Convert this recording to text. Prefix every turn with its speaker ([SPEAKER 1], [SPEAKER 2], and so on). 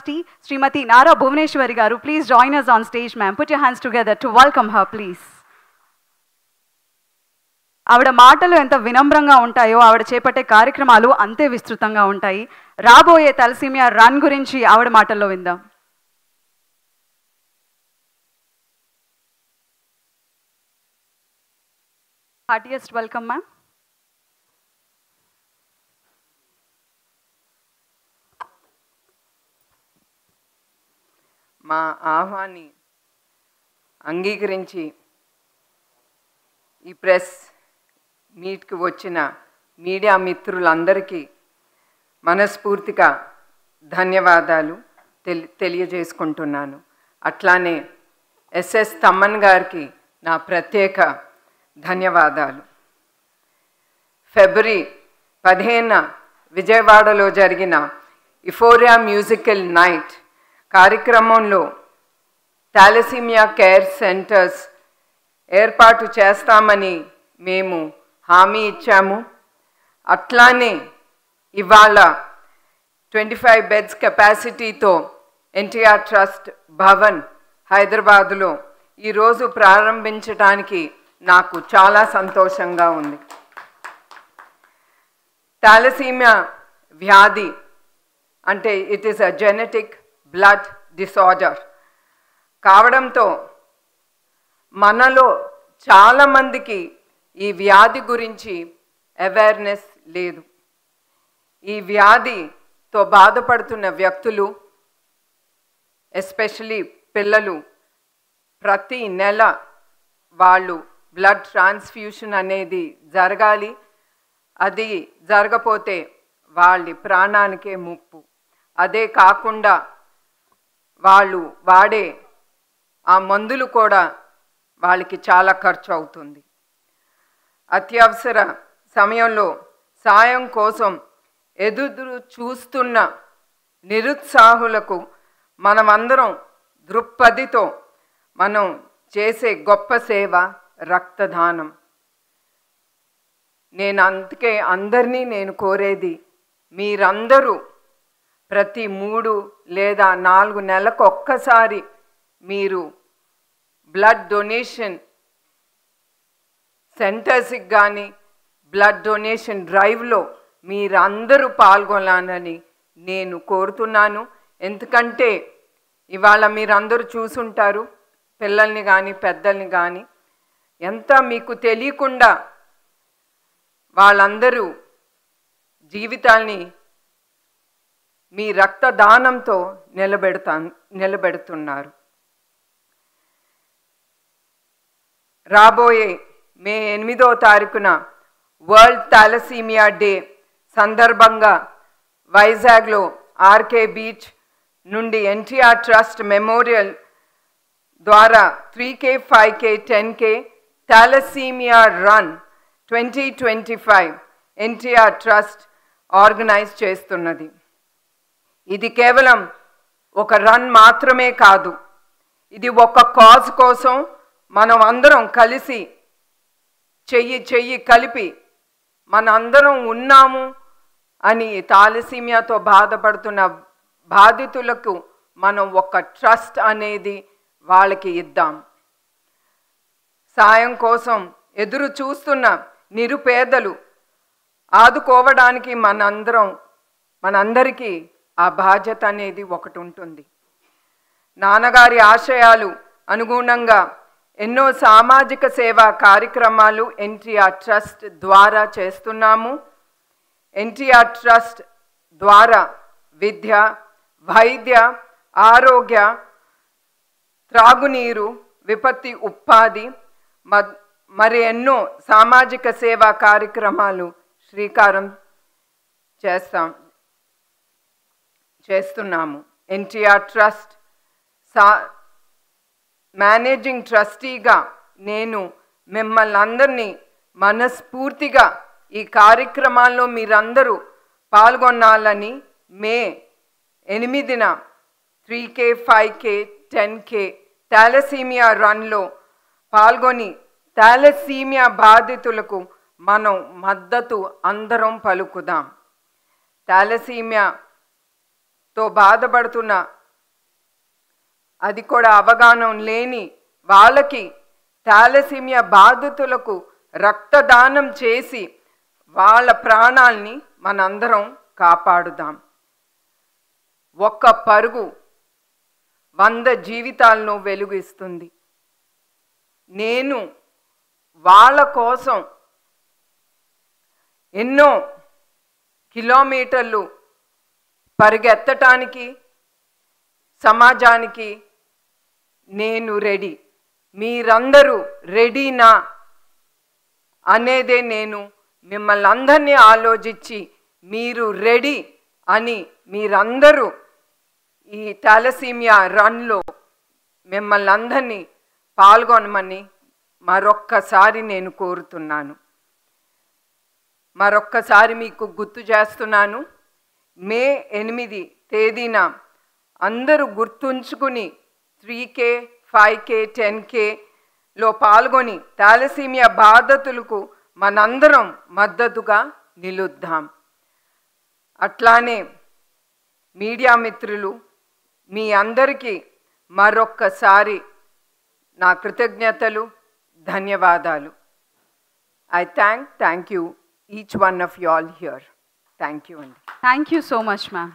[SPEAKER 1] Srimati Nara Bhuvaneshwari garu, please join us on stage, ma'am. Put your hands together to welcome her, please. ఆవిడ మాటలు ఎంత వినమ్రంగా ఉంటాయో ఆవిడ చేపట్టే కార్యక్రమాలు అంతే విస్తృతంగా ఉంటాయి. రాబోయే తలసీమియా రన్ గురించి ఆవిడ మాటల్లో విందాం. Heartiest welcome ma'am.
[SPEAKER 2] మా ఆహ్వాన్ని అంగీకరించి ఈ ప్రెస్ మీట్కి వచ్చిన మీడియా మిత్రులందరికీ మనస్ఫూర్తిగా ధన్యవాదాలు తెలియజేసుకుంటున్నాను. అట్లానే ఎస్ఎస్ తమ్మన్ గారికి నా ప్రత్యేక ధన్యవాదాలు. ఫిబ్రవరి 15 విజయవాడలో జరిగిన ఇఫోరియా మ్యూజికల్ నైట్ కార్యక్రమంలో థాలసీమియా కేర్ సెంటర్స్ ఏర్పాటు చేస్తామని మేము హామీ ఇచ్చాము. అట్లానే ఇవాళ 25 బెడ్స్ కెపాసిటీతో ఎన్టీఆర్ ట్రస్ట్ భవన్ హైదరాబాదులో ఈరోజు ప్రారంభించడానికి నాకు చాలా సంతోషంగా ఉంది. థాలసీమియా వ్యాధి అంటే it is a genetic blood disorder కావడంతో మనలో చాలామందికి ఈ వ్యాధి గురించి అవేర్నెస్ లేదు. ఈ వ్యాధితో బాధపడుతున్న వ్యక్తులు ఎస్పెషలీ పిల్లలు ప్రతి నెల వాళ్ళు బ్లడ్ ట్రాన్స్ఫ్యూషన్ అనేది జరగాలి. అది జరగపోతే వాళ్ళ ప్రాణానికే ముప్పు. అదే కాకుండా వాళ్ళు వాడే ఆ మందులు కూడా వాళ్ళకి చాలా ఖర్చు అవుతుంది. అత్యవసర సమయంలో సాయం కోసం ఎదురు చూస్తున్న నిరుత్సాహులకు మనమందరం దృక్పథితో మనం చేసే గొప్ప సేవ రక్తదానం. అందుకే అందరినీ నేను కోరేది, మీరందరూ ప్రతి 3 లేదా 4 నెలలకు ఒక్కసారి మీరు బ్లడ్ డొనేషన్ సెంటర్స్కి కానీ బ్లడ్ డొనేషన్ డ్రైవ్లో మీరందరూ పాల్గొనాలని నేను కోరుతున్నాను. ఎందుకంటే ఇవాళ మీరందరూ చూసుంటారు, పిల్లల్ని కానీ పెద్దల్ని కానీ, ఎంత మీకు తెలియకుండా వాళ్ళందరూ జీవితాల్ని మీ రక్తదానంతో నిలబెడుతున్నారు. రాబోయే మే 8వ తారీఖున వరల్డ్ థాలసీమియా డే సందర్భంగా వైజాగ్లో ఆర్కే బీచ్ నుండి ఎన్టీఆర్ ట్రస్ట్ మెమోరియల్ ద్వారా 3K, 5K, 10K thalassaemia run 2025 NTR trust organize చేస్తున్నది. ఇది కేవలం ఒక రన్ మాత్రమే కాదు, ఇది ఒక కాజ్ కోసం మనం అందరం కలిసి చెయ్యి కలిపి మన అందరం ఉన్నాము అని థాలసీమియాతో బాధపడుతున్న బాధితులకు మనం ఒక ట్రస్ట్ అనేది వాళ్ళకి ఇద్దాం. సాయం కోసం ఎదురు చూస్తున్న నిరుపేదలు ఆదుకోవడానికి మనందరికీ ఆ బాధ్యత అనేది ఒకటి ఉంటుంది. నాన్నగారి ఆశయాలు అనుగుణంగా ఎన్నో సామాజిక సేవా కార్యక్రమాలు ఎన్టీఆర్ ట్రస్ట్ ద్వారా చేస్తున్నాము. ఎన్టీఆర్ ట్రస్ట్ ద్వారా విద్య, వైద్య, ఆరోగ్య, త్రాగునీరు, విపత్తి ఉపాధి మరి ఎన్నో సామాజిక సేవా కార్యక్రమాలు శ్రీకారం చేస్తున్నాము. ఎన్టీఆర్ ట్రస్ట్ మేనేజింగ్ ట్రస్టీగా నేను మిమ్మల్ని అందరినీ మనస్ఫూర్తిగా ఈ కార్యక్రమాల్లో మీరందరూ పాల్గొనాలని మే 8న 3K, 5K, 10K థాలసీమియా రన్లో పాల్గొని థాలసీమియా బాధితులకు మనం మద్దతు అందరం పలుకుదాం. థాలసీమియా తో బాధపడుతున్న, అది కూడా అవగాహన లేని వాళ్ళకి, థాలసీమియా బాధితులకు రక్తదానం చేసి వాళ్ళ ప్రాణాల్ని మనందరం కాపాడుదాం. ఒక్క పరుగు 100 జీవితాలను వెలుగిస్తుంది. నేను వాళ్ళ కోసం ఎన్నో కిలోమీటర్లు పరిగెత్తటానికి, సమాజానికి నేను రెడీ. మీరందరూ రెడీనా అనేదే నేను మిమ్మల్ని అందరినీ ఆలోచించి, మీరు రెడీ అని మీరందరూ ఈ థాలసీమియా రన్లో మిమ్మల్ని అందరినీ పాల్గొనమని మరొక్కసారి నేను కోరుతున్నాను. మరొక్కసారి మీకు గుర్తు చేస్తున్నాను, మే 8 తేదీన అందరూ గుర్తుంచుకుని 3K, 5K, 10Kలో పాల్గొని థాలసీమియా బాధితులకు మనందరం మద్దతుగా నిలుద్దాం. అట్లానే మీడియా మిత్రులు, మీ అందరికీ మరొక్కసారి నా కృతజ్ఞతలు, ధన్యవాదాలు. I thank you each one of you all here. Thank you.
[SPEAKER 1] Thank you so much, ma'am.